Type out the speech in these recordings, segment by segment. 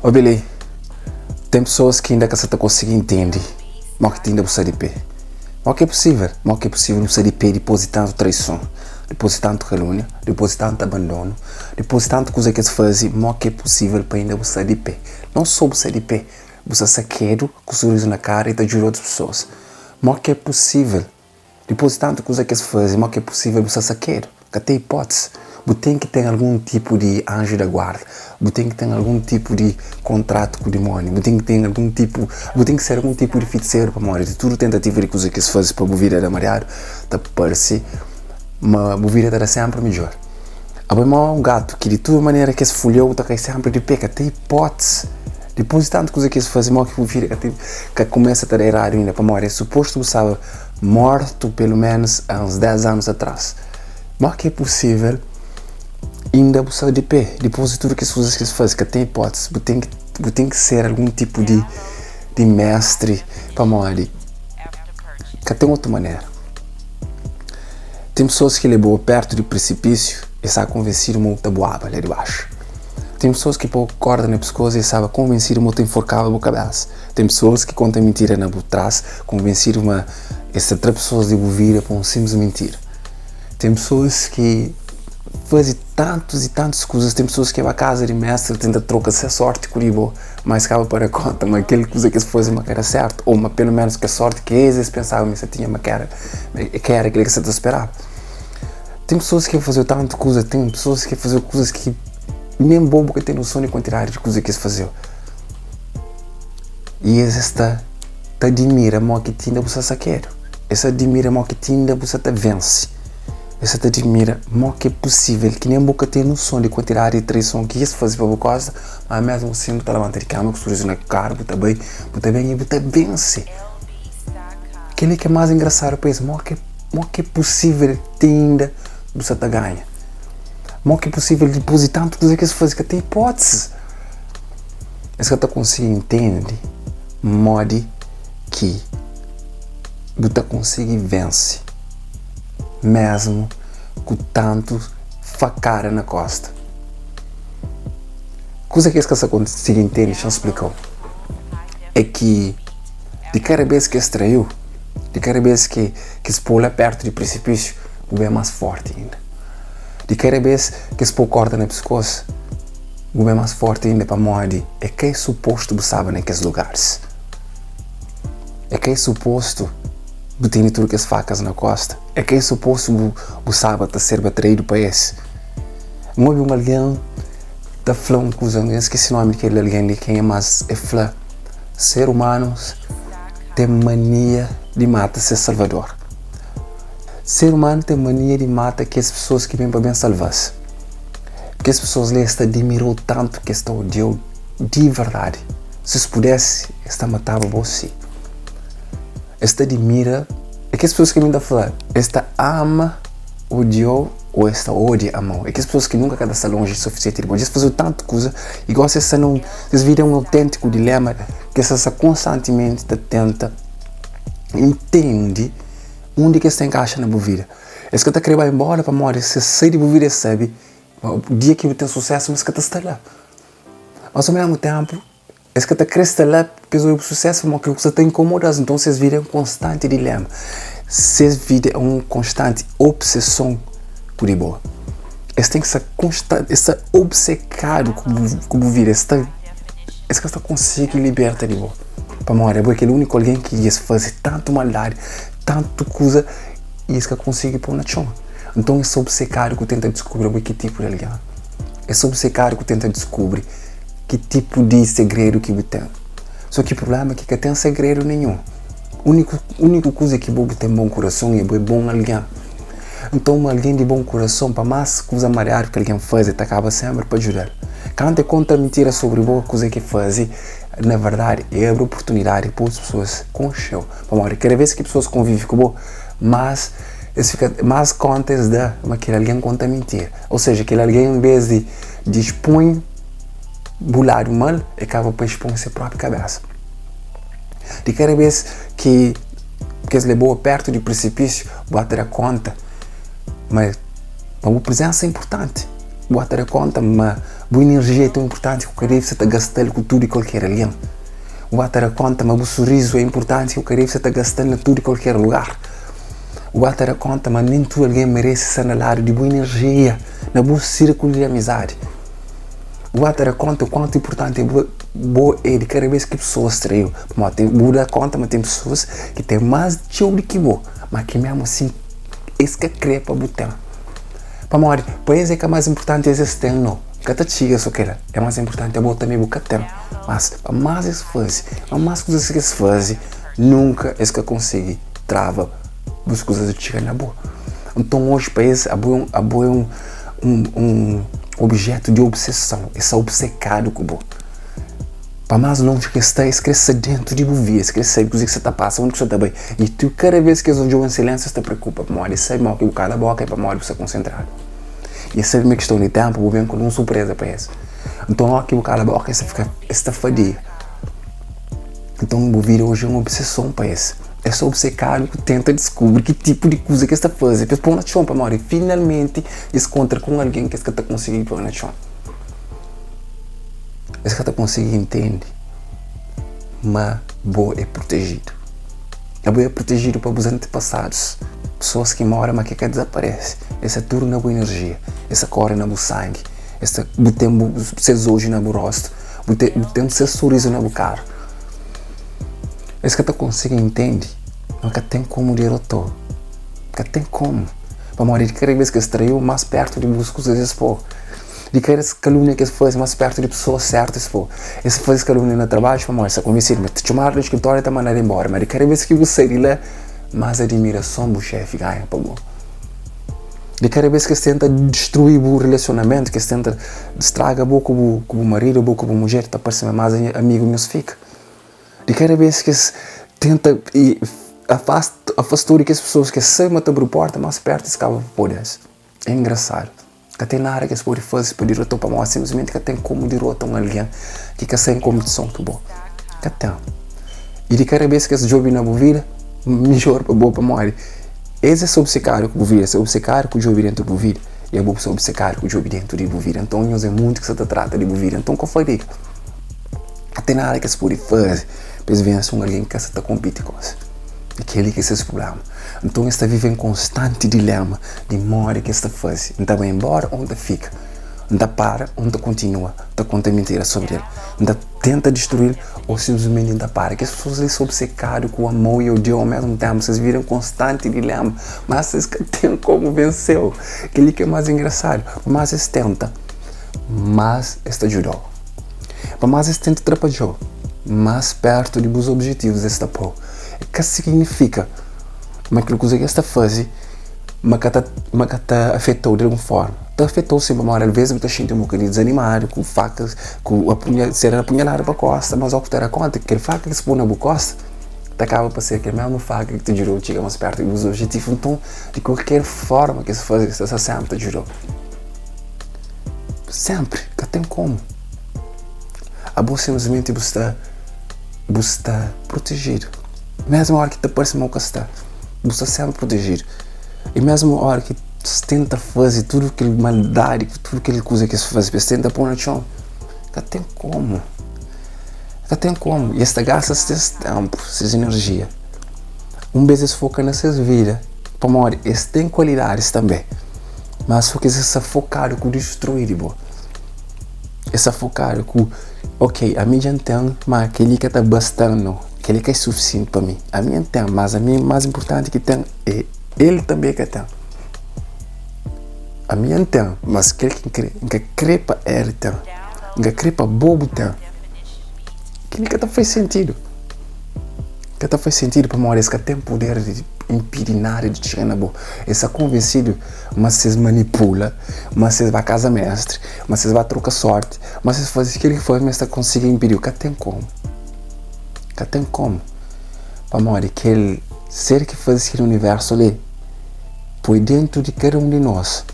Ô Billy, tem pessoas que ainda que você conseguir entender, mas que ainda você de pé. Mas que é possível? Mas que é possível você de pé depositando traição, depositando calúnia, depositando abandono, depositando coisa que se faz, mas que é possível para ainda você de pé. Não só você de pé, você se queda com o sorriso na cara e te ajuda outras pessoas. Mas que é possível, depositando coisa que se faz, mas que é possível você se queda, que tem hipótese. Você tem que ter algum tipo de anjo da guarda, você tem que ter algum tipo de contrato com o demônio, você tem que ter algum tipo, você tem que ser algum tipo de feiticeiro para morrer. De tudo tentativa de coisa que se faz para a vida da marear, tá parece, mas a vida era sempre melhor. A mãe é um gato que de toda maneira que se folhou, tá sempre de pé, que tem hipótese. Depois de tanta coisa que se faz, mal que o vida que começa a ter errado ainda para morrer, suposto que estava morto pelo menos há uns 10 anos atrás. Mas que é possível ainda você de pé, depois de tudo que se faz, que tem hipótese, você tem que ser algum tipo de mestre para morrer. Que tem outra maneira. Tem pessoas que levou perto do precipício e sabem convencer uma outra boaba ali de baixo. Tem pessoas que pôr corda na pescoço e sabem convencer uma outra enforcada na cabeça. Tem pessoas que contam mentira na trás, convencer essas três pessoas de ouvir para um simples mentira. Tem pessoas que fazem tantas e tantas coisas. Tem pessoas que vão à casa de mestre, tenta trocar essa sorte com o mas acaba para a conta, mas aquela coisa que se faz uma que era certo, ou pelo menos que a sorte que eles pensavam que você tinha, mas que era aquilo que você esperava. Tem pessoas que fazem tanta coisa, tem pessoas que fazem coisas que nem bobo que tem noção de quantidade de coisas que se fazem. E essa te admira, mas que tinha você saqueiro. Essa admira, mas que tinha você te vence. Essa te admira, mas que é possível que nem boca tem noção de quantidade de traição que isso faz para você coisa, mas mesmo assim você levanta de cama, com o sorriso na cara, você bem e você vence. Aquele que é mais engraçado para isso, mas que é possível que ainda você te ganha. Mas que é possível depositar tudo isso que se faz, que tem hipótese. Essa que você consegue entender, modo que você consegue vencer. Mesmo com tanto facara na costa. Coisa que você consegue entender, deixa eu explicar, é que de cada vez que extraiu, de cada vez que se pula perto do precipício, o é mais forte ainda. De cada vez que se pôr corda no pescoço, o é mais forte ainda para morrer. É que é suposto você sabe naqueles lugares. É que é suposto você tem tudo que as facas na costa. É que é suposto você sabe ser atraído para esse. Não é alguém da flão com os eu esqueci o nome daquele alguém de quem é mais é flã. Ser humanos tem mania de matar ser salvador. Ser humano tem mania de matar que as pessoas que vêm para bem salvar-se. Porque as pessoas ali estão admirou tanto que estão odiando de verdade. Se pudesse, esta matava você. Esta admira, é que as pessoas que me dão falar, esta ama, odiou ou esta odia, amou. É que as pessoas que nunca querem estar longe o suficiente de bom. Eles fazem tanta coisa, igual se eles viram um autêntico dilema, que essa constantemente tenta, entende onde que se encaixa na vida. Esse que está querendo ir embora para morrer, se sai de vida, sabe, o dia que tem sucesso, mas que está lá. Mas ao mesmo tempo, esse que está crescendo lá, porque o sucesso, mas que você está incomodado, então vocês viram um constante dilema. Vocês viram uma constante obsessão com o boa. Eles têm que ser constante, estar obcecado com a vida. Esse que está conseguindo libertar de boa. Para morrer, porque ele é o único alguém que ia fazer tanto maldade, tanto coisa, e esse que consegue pôr na chão. Então esse obcecado que tenta descobrir que tipo de alguém. Esse obcecado que tenta descobrir que tipo de segredo que você tem. Só que o problema é que não tem segredo nenhum. A única coisa que você tem bom coração é bom alguém. Então alguém de bom coração, para mais coisa marear que alguém faz, ele acaba sempre para ajudar. Quando te conta mentira sobre boa coisa que faz, na verdade é a oportunidade para as pessoas com o show. Cada vez que as pessoas convivem com você, mais contas dá, mas aquele alguém conta mentira. Ou seja, aquele alguém em vez de expõe bular o mal, acaba por expor a sua própria cabeça. De cada vez que se levou perto do precipício, bater a conta, mas a presença é importante. Bater a conta, mas Boa energia é tão importante que o cara você está gastando com tudo e qualquer alguém. O ter a conta, mas o sorriso é importante que o cara você está gastando tudo e qualquer lugar. O ter a conta, mas nem tu alguém merece ser na lado de boa energia, na boa círculo de amizade. O ter a conta, o quanto importante é boa é de cada vez que pessoas traiu. Tem boa da conta, mas tem pessoas que têm mais de ouro que boa, mas que mesmo assim, esse que crepa botar. Para morrer, pois é que é mais importante é esse tem não. Cada chega só que é mais importante é botar também boca tem. Mas a mais es faz, a mais coisas que se faz, nunca é que consegue trava as coisas de chegar na boa. Então hoje para esse a boa é um objeto de obsessão, esse obcecado com o boa. Para mais longe que está, esquece dentro de você, esquece o que você está passando, onde você está bem. E tu cada vez que você ouve em silêncio, você te preocupa para morrer, sabe mal que o cala a boca é para morrer você concentrar. E essa é uma questão de tempo, vou vir com uma surpresa para isso. Então, aqui o cala a boca, você fica esta fadiga. Então, vou vir hoje uma obsessão para isso. É só obcecado que tenta descobrir que tipo de coisa que está fazendo. Depois, põe na chão para morrer. Finalmente, encontra com alguém que está conseguindo pôr na chão. Esse que está conseguindo entender. Mas, boa é protegido. A boa é protegido para os antepassados. Pessoas que moram, mas que desaparecem. Essa é tudo na boa energia. Essa corre na boa sangue. Essa tem seus olhos na boa rosto. Tem seu sorriso na boa cara. Esse que tu consegue entender. Mas que tem como derrotar. Que tem como. Para morrer de cada vez que extraiu mais perto de buscas desse povo. De cada calúnia que se faz mais perto de pessoas certas, pô. Esse faz calúnia no trabalho, para morrer, se convencer, mas te chamar do escritório e te mandar embora. Mas de cada vez que você sai de lá, mais admiração do chefe ganha, pô. De cada vez que você tenta destruir o relacionamento, que você tenta estragar com o marido, com a mulher, tá parecendo mais amigo meus fica. De cada vez que você tenta afastar que as pessoas que saem matar por porta, mais perto escava por isso. É engraçado. Que tem nada que você pode fazer para derrotar para morrer, simplesmente que tem como derrotar alguém que quer ser em competição que bom. Que tem. E de cada vez que você joga na vida, melhor para boa para morrer. Esse é obcecado com o vida, esse é obcecado com o jogo dentro do vida. E é bom ser obcecado com o jogo dentro do vida. Então, é muito que você trata de vida. Então, qual foi isso? Não tem nada que você pode fazer para vencer alguém que você está competindo com você. Aquele que é esse problema. Então, você vive em constante dilema de morte que você faz. Não vai embora, onde fica. Não para, onde continua. Não conta mentira sobre ele. Não tenta destruir ou simplesmente não para. Que as pessoas são obcecadas com o amor e o Deus ao mesmo tempo. Vocês viram constante dilema. Mas vocês têm como vencer. Aquele que é mais engraçado. Mas vocês tentam. Mas este ajudou. Mas vocês tentam trabalhar. Mais perto dos objetivos desta pô. O que significa? Mas aquilo que você está fazendo, mas que está afetou de alguma forma. Está afetou sempre, mas às vezes me está sentindo um bocadinho desanimado, com facas, com ser apunhalado para a costa, mas ao que ter a conta, que aquele faca que se põe na boa costa, acaba para ser aquela mesma faca que te ajudou a chegar mais perto dos objetivos. Então, de qualquer forma que se faz, você sempre te ajudou. Sempre, que tem como. A boa simplesmente você está protegido. Mesmo a hora que te parece mal que está, você sempre protegido. E mesmo a hora que você tenta fazer tudo aquele maldade, tudo aquele coisa que você faz, você tenta pôr no chão, não tem como. Não tem como. E esta gasta esse tempo, essa energia. Vez se foca nessas vidas, para morrer, eles têm qualidades também. Mas só que eles focado com destruir, bo. Eles focado com, ok, a minha entende, mas aquele que está bastando, aquele que é suficiente para mim. A minha entende, mas a minha mais importante que tem é ele também que tem. A minha entende, mas aquele que crê para ele tem. Que crê para bobo tem. Aquele que faz sentido. Que faz sentido para morrer, que tem poder de impedir nada de chegar na boa. Esse é convencido, mas vocês manipula, mas vocês vai a casa mestre, mas vocês vai trocar sorte, mas vocês fazem aquilo que faz, mas consegue impedir. Que tem como. Que tem como. Para morrer, aquele ser que faz aquele universo ali, põe dentro de cada um de nós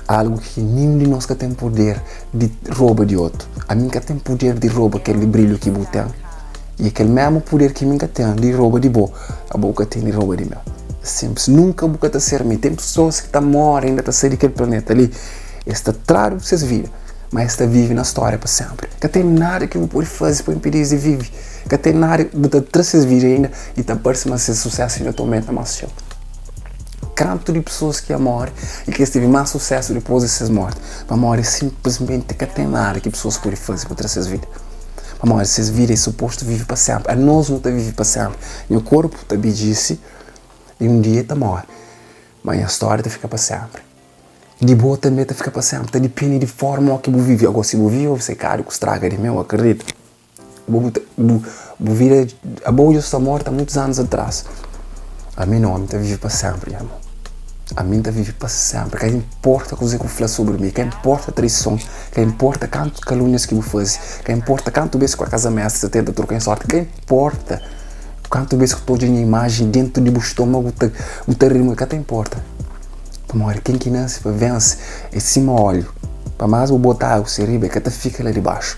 algo que nenhum de nós que tem poder de roubar de outro. A mim que tem poder de roubar aquele brilho que eu tenho. E aquele mesmo poder que eu tenho de roubar de boa, a boca tem de roubar de meu. Simples. Nunca a boca está a ser mim. Tem pessoas que estão morrendo, ainda está a sair daquele planeta ali. Está atrás de vocês viram. mas esta vive na história para sempre. Que tem nada que eu pode fazer para impedir de viver. Que tem nada que você traz viver ainda e tá parecendo ser sucesso ainda aumenta mais seu. Canto de pessoas que morrem e que teve mais sucesso depois de ser mortos. Para morrer simplesmente que tem nada que pessoas podem fazer para trazer vida. Para morrer, essas vidas é suposto viver para sempre. A nós não está viver para sempre. Meu corpo também disse e um dia está morre. Mas a história está fica para sempre. De boa também está fica para sempre. Está depende de forma que eu vivo. Agora se eu vivo, você caro que estraga de meu, acredito. A boa já está morta há muitos anos atrás. A mim não, a mim está vivo para sempre, irmão. A mim está vivo para sempre. Que importa coisa que eu falo sobre mim. Que importa traições. Que importa quantas calúnias que eu faço. Que importa quanto vezes com a casa mestre você tenta trocar em sorte. Que importa quantas vezes que estou de minha imagem dentro de meu estômago. O terreno. Que importa. Para morrer, quem que nasce para vence é cima óleo. Para mais eu botar água, se riba, que fica lá de baixo.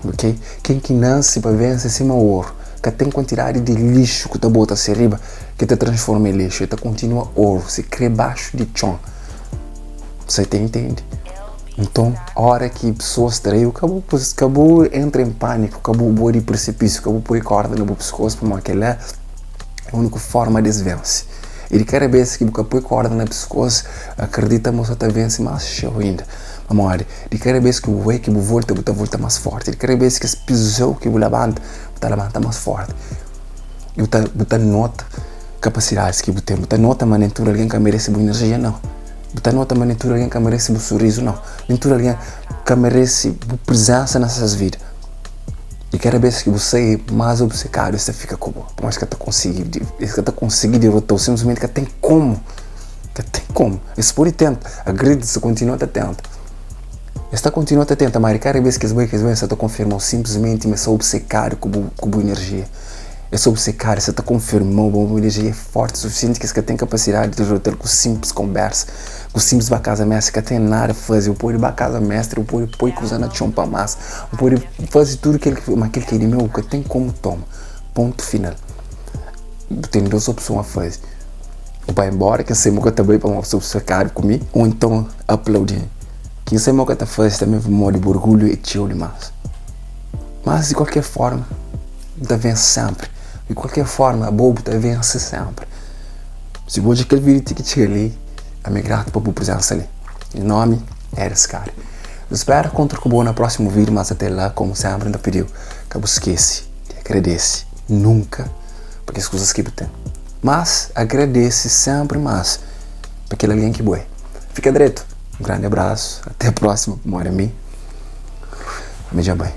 Ok? Quem que nasce para vence é cima ouro. Que tem quantidade de lixo que tu bota se riba, que te transforma em lixo. E tu continua ouro, se cria baixo de chão. Você entende? Então, a hora que pessoas traiu, acabou entra em pânico, acabou boa de precipício, acabou por corda no pescoço, como aquela é a única forma de vence. E de cada vez que você põe corda no pescoço, acredita que você está vence mais cheio ainda. Amor, de cada vez que você volta mais forte. De cada vez que você pisou, que você levanta mais forte. E você nota capacidades que você tem. Você nota a maneira alguém que merece boa energia, não. Você nota a maneira alguém que merece bom sorriso, não. Maneira alguém que merece boa presença nessas vidas. E cada vez que você é mais obcecado, você fica como, mas que está conseguindo derrotar, simplesmente que tem como. Esse pode tentar, acredite, se continua a tentar. Está continuando a tentar, mas cada vez que você está confirmando, simplesmente me sou obcecado com boa energia. Eu sou obcecado, você está confirmando que a boa energia é forte o suficiente que você tem capacidade de derrotar com simples conversa, com simples para casa mestre, que tem nada a fazer. Eu posso ir para casa mestre, eu posso ir coisa na chão para massa, eu posso fazer tudo aquilo que ele quer, meu, que tem como toma. Ponto final. Tem duas opções a fazer. Ou vai embora, que eu sei que também para uma pessoa obcecada comigo, ou então aplaudir. Que eu sei que está fazendo também por modo de orgulho e tio demais. Mas de qualquer forma, está vence sempre. De qualquer forma, a bobo está vence sempre. Se você quer vir que chega ali, eu me grato por presença ali. Em nome, Eres Cara. Eu espero encontrar com você no próximo vídeo, mas até lá, como sempre, ainda pediu que eu esqueça de agradecer. Nunca, porque as coisas que eu tenho. Mas agradece sempre mais para aquele alguém que é. Fica direito. Um grande abraço. Até a próxima. Mora em mim. Me já bem.